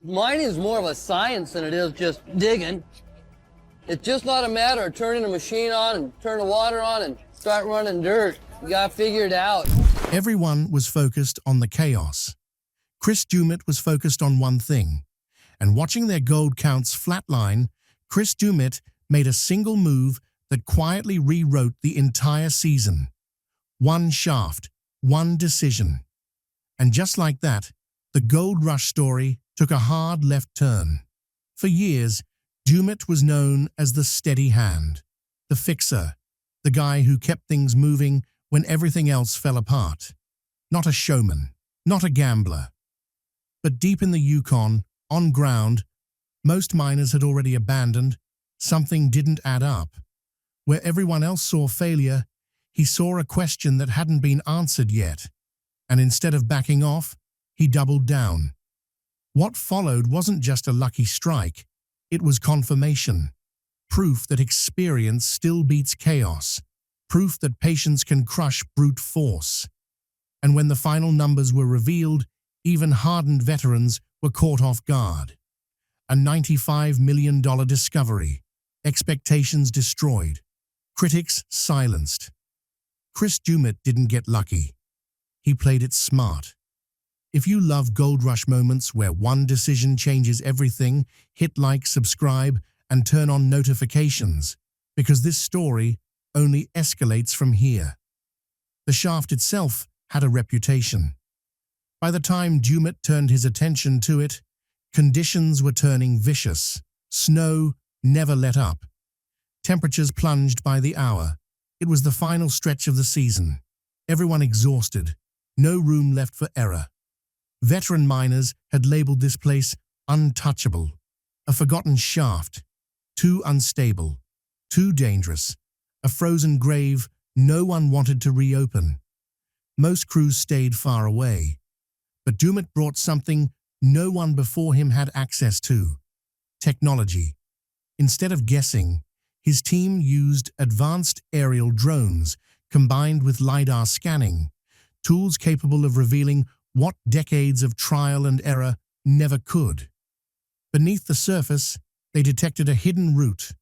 Mining is more of a science than it is just digging. It's just not a matter of turning the machine on and turn the water on and start running dirt. You gotta figure it out. Everyone was focused on the chaos. Chris Doumitt was focused on one thing, and watching their gold counts flatline, Chris Doumitt made a single move that quietly rewrote the entire season. One shaft, one decision. And just like that, the gold rush story took a hard left turn. For years, Doumitt was known as the steady hand, the fixer, the guy who kept things moving when everything else fell apart. Not a showman, not a gambler. But deep in the Yukon, on ground, most miners had already abandoned. Something didn't add up. Where everyone else saw failure, he saw a question that hadn't been answered yet. And instead of backing off, he doubled down. What followed wasn't just a lucky strike, it was confirmation. Proof that experience still beats chaos. Proof that patience can crush brute force. And when the final numbers were revealed, even hardened veterans were caught off guard. A $95 million discovery. Expectations destroyed. Critics silenced. Chris Doumitt didn't get lucky. He played it smart. If you love gold rush moments where one decision changes everything, hit like, subscribe, and turn on notifications, because this story only escalates from here. The shaft itself had a reputation. By the time Doumitt turned his attention to it, conditions were turning vicious. Snow never let up. Temperatures plunged by the hour. It was the final stretch of the season. Everyone exhausted. No room left for error. Veteran miners had labeled this place untouchable, a forgotten shaft, too unstable, too dangerous, a frozen grave no one wanted to reopen. Most crews stayed far away, but Doumitt brought something no one before him had access to: technology. Instead of guessing, his team used advanced aerial drones combined with LiDAR scanning, tools capable of revealing what decades of trial and error never could. Beneath the surface, they detected a hidden route,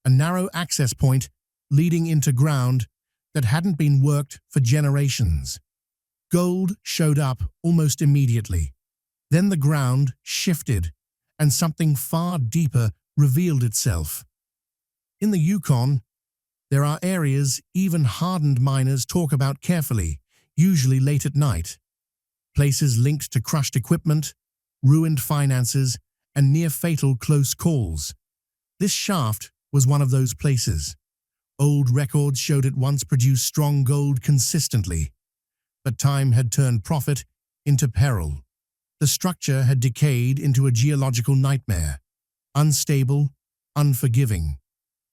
a narrow access point leading into ground that hadn't been worked for generations. Gold showed up almost immediately. Then the ground shifted, and something far deeper revealed itself. In the Yukon, there are areas even hardened miners talk about carefully, usually late at night. Places linked to crushed equipment, ruined finances, and near-fatal close calls. This shaft was one of those places. Old records showed it once produced strong gold consistently, but time had turned profit into peril. The structure had decayed into a geological nightmare, unstable, unforgiving,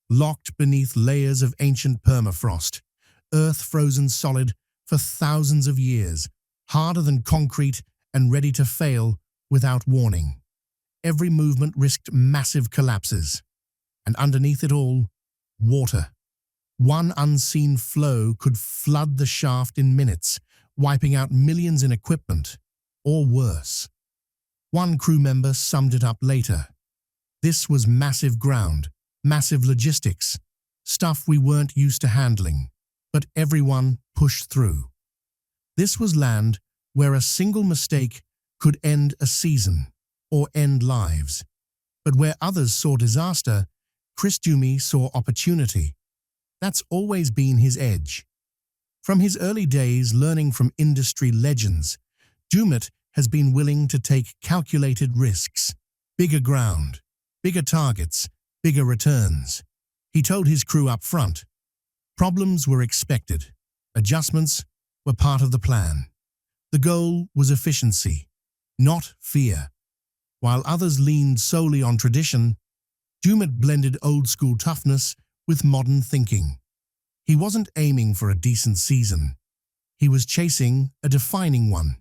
locked beneath layers of ancient permafrost, earth frozen solid for thousands of years, harder than concrete and ready to fail without warning. Every movement risked massive collapses. And underneath it all, water. One unseen flow could flood the shaft in minutes, wiping out millions in equipment, or worse. One crew member summed it up later. This was massive ground, massive logistics, stuff we weren't used to handling, but everyone pushed through. This was land where a single mistake could end a season or end lives. But where others saw disaster, Chris Doumitt saw opportunity. That's always been his edge. From his early days learning from industry legends, Doumitt has been willing to take calculated risks, bigger ground, bigger targets, bigger returns. He told his crew up front, problems were expected, adjustments were part of the plan. The goal was efficiency, not fear. While others leaned solely on tradition, Doumitt blended old-school toughness with modern thinking. He wasn't aiming for a decent season. He was chasing a defining one.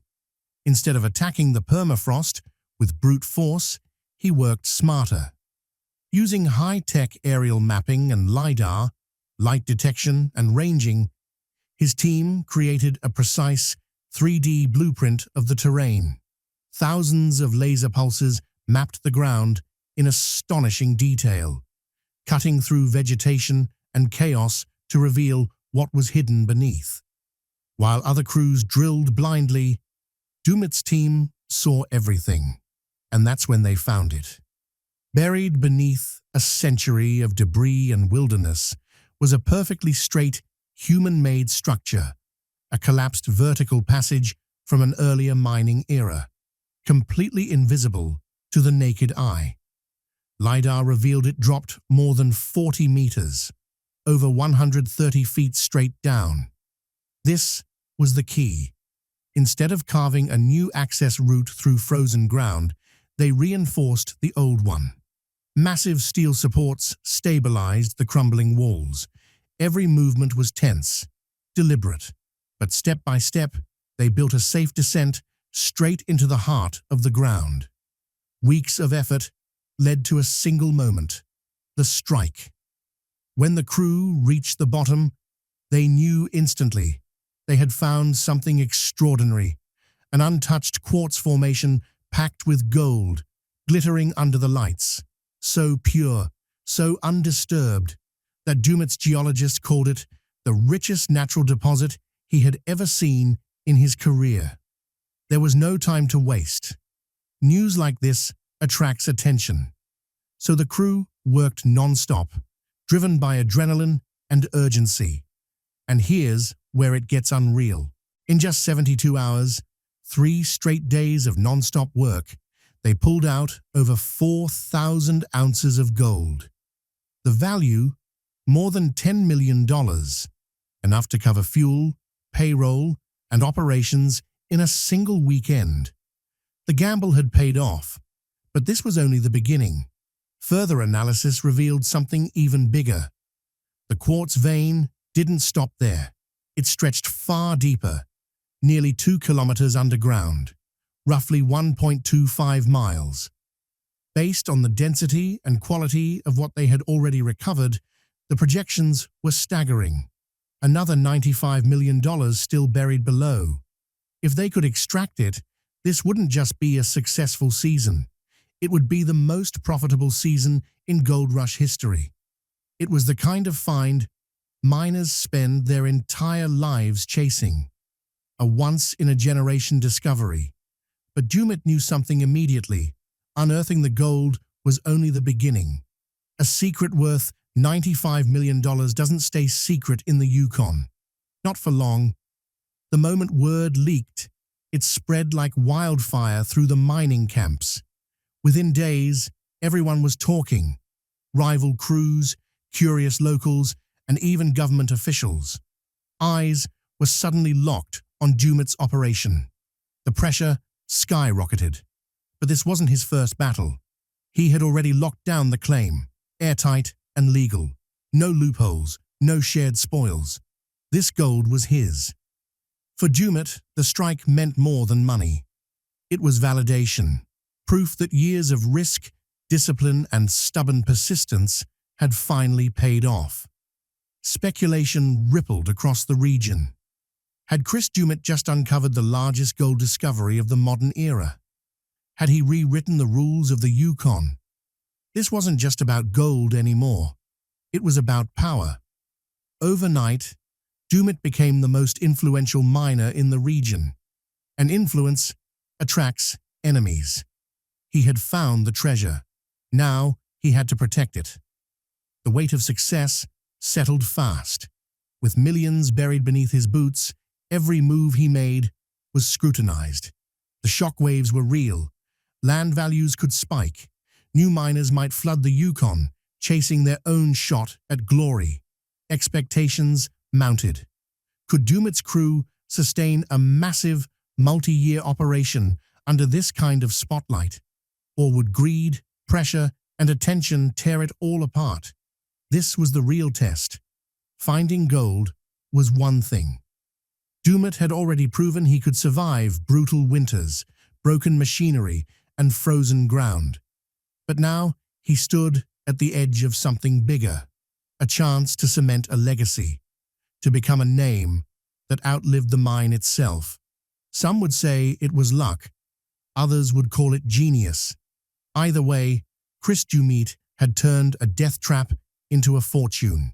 Instead of attacking the permafrost with brute force, he worked smarter. Using high-tech aerial mapping and LiDAR, light detection and ranging, his team created a precise 3D blueprint of the terrain. Thousands of laser pulses mapped the ground in astonishing detail, cutting through vegetation and chaos to reveal what was hidden beneath. While other crews drilled blindly, Doumitt's team saw everything, and that's when they found it. Buried beneath a century of debris and wilderness was a perfectly straight, human-made structure, a collapsed vertical passage from an earlier mining era, completely invisible to the naked eye. LiDAR revealed it dropped more than 40 meters, over 130 feet straight down. This was the key. Instead of carving a new access route through frozen ground, they reinforced the old one. Massive steel supports stabilized the crumbling walls. Every movement was tense, deliberate, but step by step, they built a safe descent straight into the heart of the ground. Weeks of effort led to a single moment, the strike. When the crew reached the bottom, they knew instantly they had found something extraordinary, an untouched quartz formation packed with gold, glittering under the lights, so pure, so undisturbed, that Doumitt's geologist called it the richest natural deposit he had ever seen in his career. There was no time to waste. News like this attracts attention. So the crew worked non-stop, driven by adrenaline and urgency. And here's where it gets unreal. In just 72 hours, 3 straight days of non-stop work, they pulled out over 4,000 ounces of gold. The value, more than $10 million, enough to cover fuel, payroll, and operations in a single weekend. The gamble had paid off, but this was only the beginning. Further analysis revealed something even bigger. The quartz vein didn't stop there. It stretched far deeper, nearly 2 kilometers underground, roughly 1.25 miles. Based on the density and quality of what they had already recovered, the projections were staggering. Another $95 million still buried below. If they could extract it, this wouldn't just be a successful season. It would be the most profitable season in gold rush history. It was the kind of find miners spend their entire lives chasing. A once-in-a-generation discovery. But Doumitt knew something immediately. Unearthing the gold was only the beginning. A secret worth $95 million doesn't stay secret in the Yukon. Not for long. The moment word leaked, it spread like wildfire through the mining camps. Within days, everyone was talking. Rival crews, curious locals, and even government officials. Eyes were suddenly locked on Doumitt's operation. The pressure skyrocketed. But this wasn't his first battle. He had already locked down the claim, airtight and legal. No loopholes, no shared spoils. This gold was his. For Doumitt, the strike meant more than money. It was validation, proof that years of risk, discipline, and stubborn persistence had finally paid off. Speculation rippled across the region. Had Chris Doumitt just uncovered the largest gold discovery of the modern era? Had he rewritten the rules of the Yukon? This wasn't just about gold anymore. It was about power. Overnight, Doumitt became the most influential miner in the region. And influence attracts enemies. He had found the treasure. Now he had to protect it. The weight of success settled fast. With millions buried beneath his boots, every move he made was scrutinized. The shockwaves were real. Land values could spike. New miners might flood the Yukon, chasing their own shot at glory. Expectations mounted. Could Doumitt's crew sustain a massive, multi-year operation under this kind of spotlight? Or would greed, pressure, and attention tear it all apart? This was the real test. Finding gold was one thing. Doumitt had already proven he could survive brutal winters, broken machinery, and frozen ground. But now he stood at the edge of something bigger, a chance to cement a legacy, to become a name that outlived the mine itself. Some would say it was luck, others would call it genius. Either way, Chris Doumitt had turned a death trap into a fortune.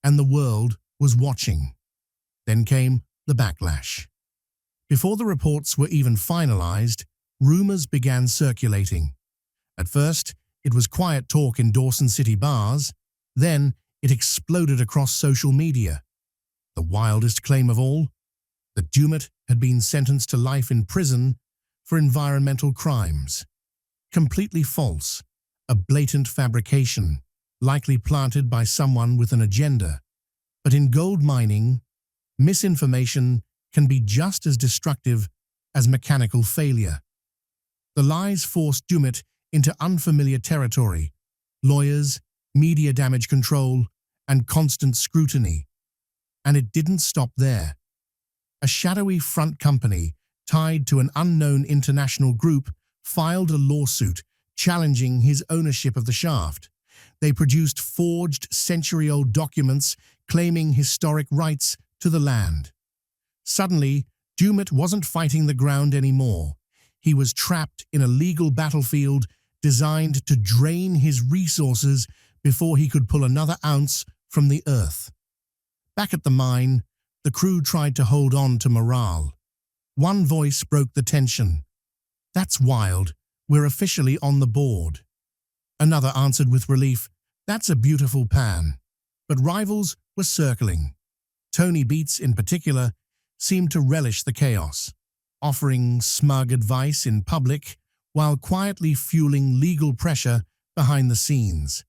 And the world was watching. Then came the backlash. Before the reports were even finalized, rumors began circulating. At first, it was quiet talk in Dawson City bars. Then, it exploded across social media. The wildest claim of all? That Doumitt had been sentenced to life in prison for environmental crimes. Completely false, a blatant fabrication, likely planted by someone with an agenda. But in gold mining, misinformation can be just as destructive as mechanical failure. The lies forced Doumitt into unfamiliar territory: lawyers, media damage control, and constant scrutiny. And it didn't stop there. A shadowy front company tied to an unknown international group filed a lawsuit challenging his ownership of the shaft. They produced forged century-old documents claiming historic rights to the land. Suddenly, Doumitt wasn't fighting the ground anymore. He was trapped in a legal battlefield designed to drain his resources before he could pull another ounce from the earth. Back at the mine, the crew tried to hold on to morale. One voice broke the tension. "That's wild. We're officially on the board." Another answered with relief, "That's a beautiful pan." But rivals were circling. Tony Beats, in particular, seemed to relish the chaos, offering smug advice in public while quietly fueling legal pressure behind the scenes.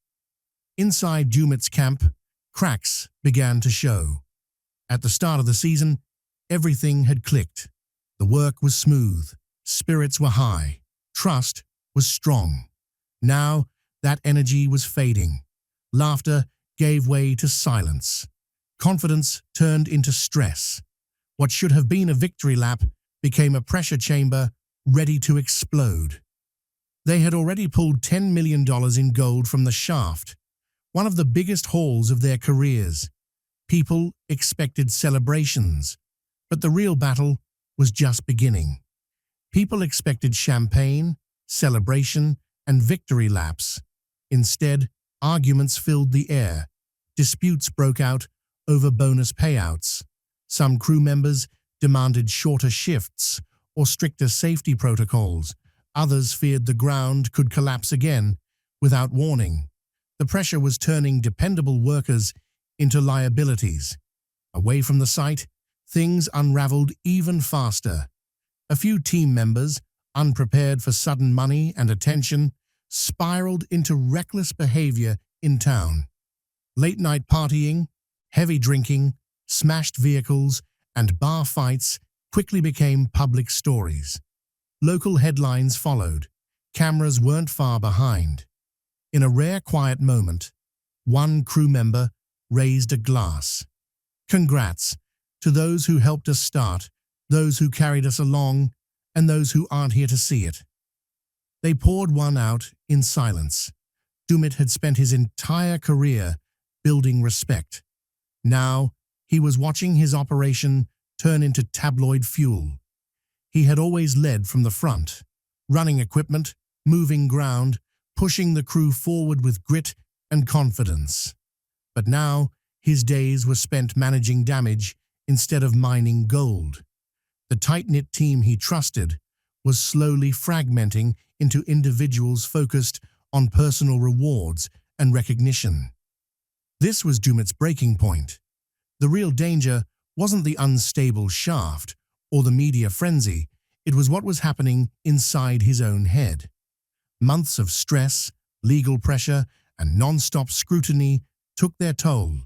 Inside Doumitt's camp, cracks began to show. At the start of the season, everything had clicked. The work was smooth, spirits were high, trust was strong. Now, that energy was fading. Laughter gave way to silence. Confidence turned into stress. What should have been a victory lap became a pressure chamber ready to explode. They had already pulled $10 million in gold from the shaft, one of the biggest hauls of their careers. People expected celebrations, but the real battle was just beginning. People expected champagne, celebration, and victory laps. Instead, arguments filled the air. Disputes broke out over bonus payouts. Some crew members demanded shorter shifts or stricter safety protocols. Others feared the ground could collapse again without warning. The pressure was turning dependable workers into liabilities. Away from the site, things unraveled even faster. A few team members, unprepared for sudden money and attention, spiraled into reckless behavior in town. Late-night partying, heavy drinking, smashed vehicles, and bar fights quickly became public stories. Local headlines followed. Cameras weren't far behind. In a rare quiet moment, one crew member raised a glass. "Congrats to those who helped us start, those who carried us along, and those who aren't here to see it." They poured one out in silence. Doumitt had spent his entire career building respect. Now, he was watching his operation turn into tabloid fuel. He had always led from the front, running equipment, moving ground, pushing the crew forward with grit and confidence. But now, his days were spent managing damage instead of mining gold. The tight-knit team he trusted was slowly fragmenting into individuals focused on personal rewards and recognition. This was Doumitt's breaking point. The real danger wasn't the unstable shaft or the media frenzy, it was what was happening inside his own head. Months of stress, legal pressure, and non-stop scrutiny took their toll.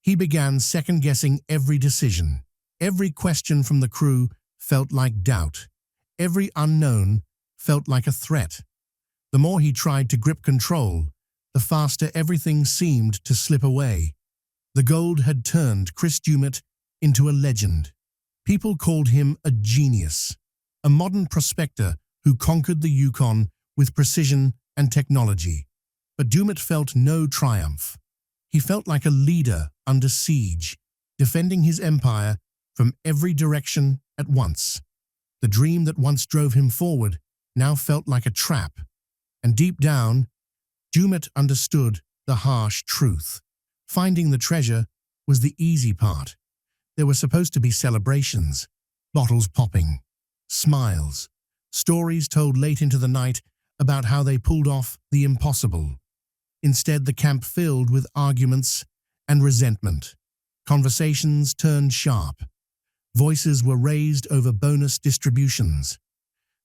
He began second-guessing every decision. Every question from the crew felt like doubt. Every unknown felt like a threat. The more he tried to grip control, the faster everything seemed to slip away. The gold had turned Chris Doumitt into a legend. People called him a genius, a modern prospector who conquered the Yukon with precision and technology. But Doumitt felt no triumph. He felt like a leader under siege, defending his empire from every direction at once. The dream that once drove him forward now felt like a trap. And deep down, Doumitt understood the harsh truth. Finding the treasure was the easy part. There were supposed to be celebrations, bottles popping, smiles, stories told late into the night about how they pulled off the impossible. Instead, the camp filled with arguments and resentment. Conversations turned sharp. Voices were raised over bonus distributions.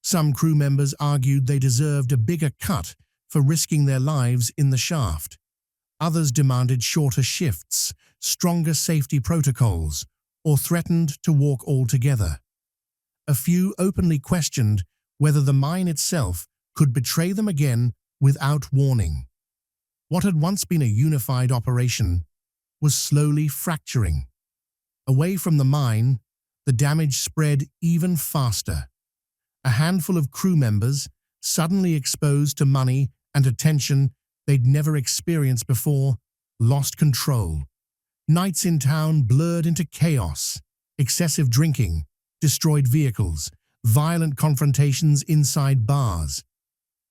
Some crew members argued they deserved a bigger cut for risking their lives in the shaft. Others demanded shorter shifts, stronger safety protocols, or threatened to walk altogether. A few openly questioned whether the mine itself could betray them again without warning. What had once been a unified operation was slowly fracturing. Away from the mine, the damage spread even faster. A handful of crew members, suddenly exposed to money and attention they'd never experienced before, lost control. Nights in town blurred into chaos. Excessive drinking, destroyed vehicles, violent confrontations inside bars.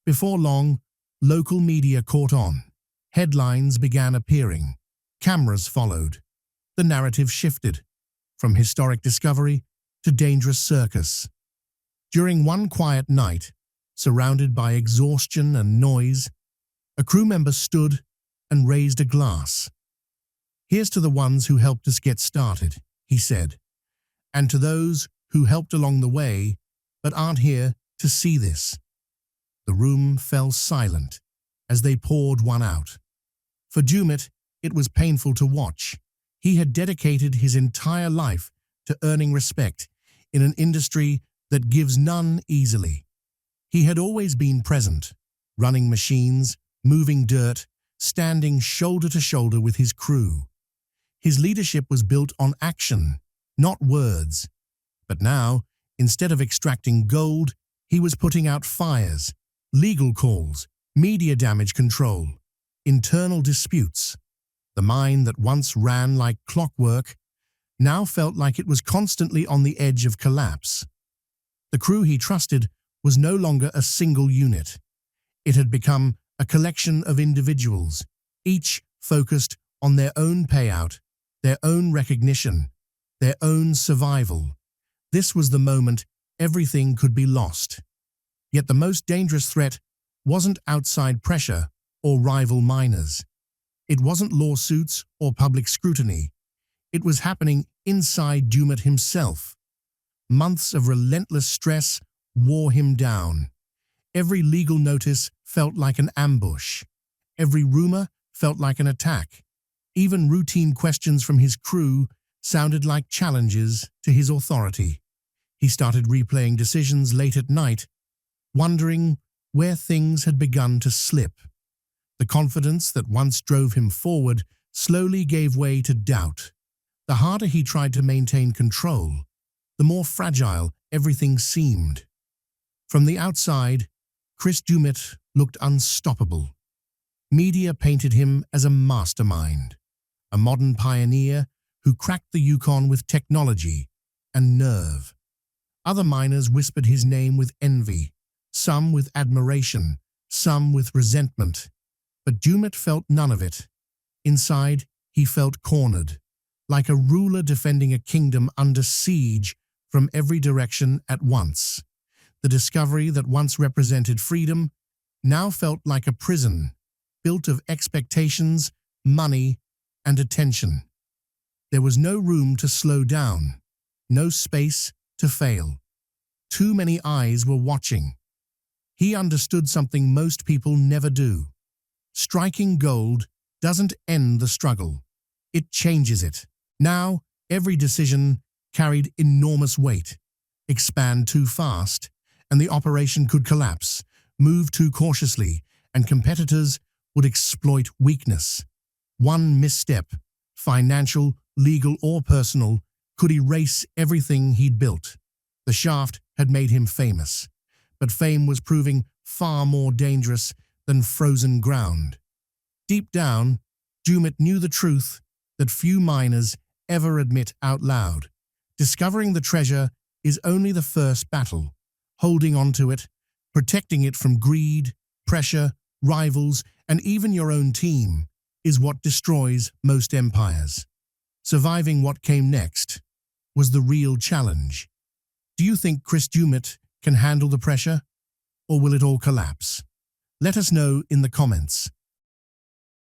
Before long, local media caught on. Headlines began appearing. Cameras followed. The narrative shifted from historic discovery to dangerous circus. During one quiet night, surrounded by exhaustion and noise, a crew member stood and raised a glass. "Here's to the ones who helped us get started," he said, "and to those who helped along the way but aren't here to see this." The room fell silent as they poured one out. For Doumitt, it was painful to watch. He had dedicated his entire life to earning respect in an industry that gives none easily. He had always been present, running machines, moving dirt, standing shoulder to shoulder with his crew. His leadership was built on action, not words. But now, instead of extracting gold, he was putting out fires, legal calls, media damage control, internal disputes. The mine that once ran like clockwork now felt like it was constantly on the edge of collapse. The crew he trusted was no longer a single unit. It had become a collection of individuals, each focused on their own payout, their own recognition, their own survival. This was the moment everything could be lost. Yet the most dangerous threat wasn't outside pressure or rival miners. It wasn't lawsuits or public scrutiny. It was happening inside Doumitt himself. Months of relentless stress wore him down. Every legal notice felt like an ambush. Every rumor felt like an attack. Even routine questions from his crew sounded like challenges to his authority. He started replaying decisions late at night, wondering where things had begun to slip. The confidence that once drove him forward slowly gave way to doubt. The harder he tried to maintain control, the more fragile everything seemed. From the outside, Chris Doumitt looked unstoppable. Media painted him as a mastermind, a modern pioneer who cracked the Yukon with technology and nerve. Other miners whispered his name with envy, some with admiration, some with resentment. But Doumitt felt none of it. Inside, he felt cornered, like a ruler defending a kingdom under siege from every direction at once. The discovery that once represented freedom now felt like a prison, built of expectations, money, and attention. There was no room to slow down, no space to fail. Too many eyes were watching. He understood something most people never do. Striking gold doesn't end the struggle. It changes it. Now, every decision carried enormous weight. Expand too fast, and the operation could collapse. Move too cautiously, and competitors would exploit weakness. One misstep, financial, legal, or personal, could erase everything he'd built. The shaft had made him famous, but fame was proving far more dangerous than frozen ground. Deep down, Doumitt knew the truth that few miners ever admit out loud. Discovering the treasure is only the first battle. Holding on to it, protecting it from greed, pressure, rivals, and even your own team is what destroys most empires. Surviving what came next was the real challenge. Do you think Chris Doumitt can handle the pressure, or will it all collapse? Let us know in the comments.